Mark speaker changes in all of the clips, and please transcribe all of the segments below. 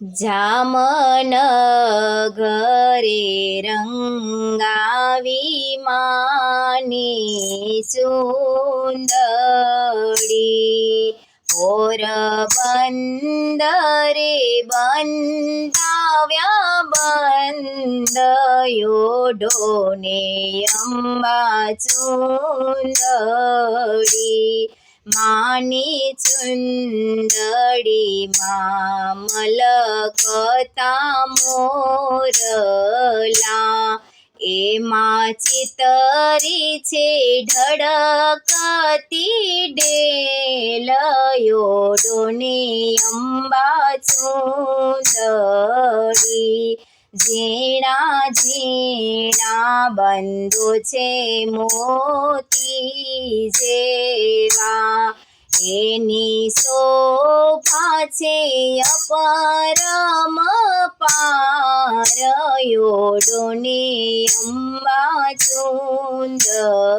Speaker 1: જામનગરે રંગાવી માની સુંદરી, પોરબંદરે બંધાવ્યા બંધયોડોને અંબા ચુંદડી, માની ચુંદડીમાં મલકતા મોરલા, એમાં ચિતરી છે ઢળકતી ડેલયોડોને અંબા ચુંદડી, ઝીણા ઝીણા બંધો છે મોતી જેવા, એની શોભા છે અપરમ પાર, યોડોને અંબા ચુંદડી,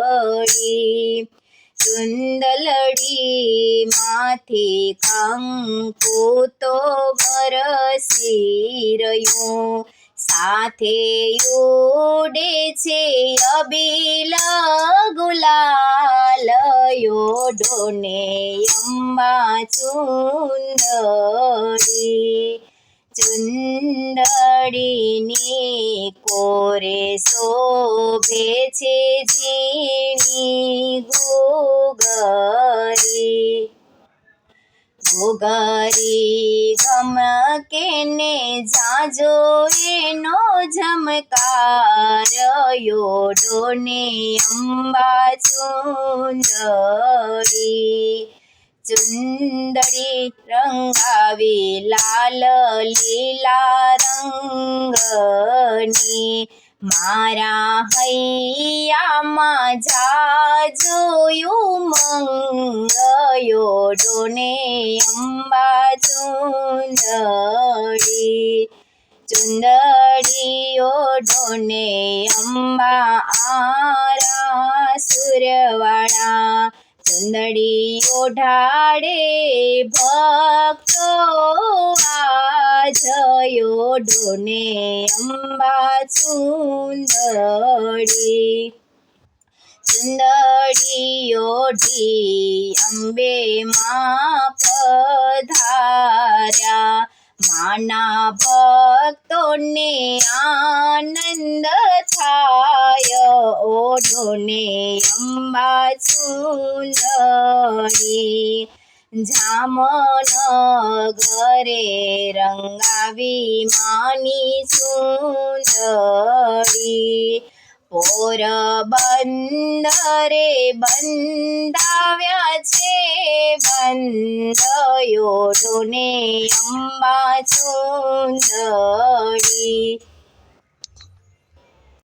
Speaker 1: ચુંદલડી માંથી કંકુ તો વરસી રહ્યું, સાથે ઉડે છે અબીલ ગુલાલ, યોડોને અંબા ચુંદડી, ચુંદડીની કોરે શોભે છે ઝીણી ઘૂઘરી, ઘૂઘરી ગમકે ને જાજો એનો ઝમકાર, યોડોને અંબા ચુંદડી, ચુંદડી રંગાવી લાલ લીલા રંગની, મારા હૈયામાં જાજોયું મંગ, યોડોને અંબા ચુંદડી, ચુંદડી યોડોને અંબા આરા સુરવાળા, ચુંદડી ઓઢાડે ભક્તો આજ, યોડોને અંબા ચુંદડી, ચુંદડી ઓઢી અંબે માં પધાર્યા, માના ભક્તોને આનંદ થાય, ઓઢોને અંબા ચુંદડી, જામનગરે રંગાવી માની સુંદડી, પોરબંદરે બંધાવ્યા છે બંધ, યોડોને અંબા ચુંદડી.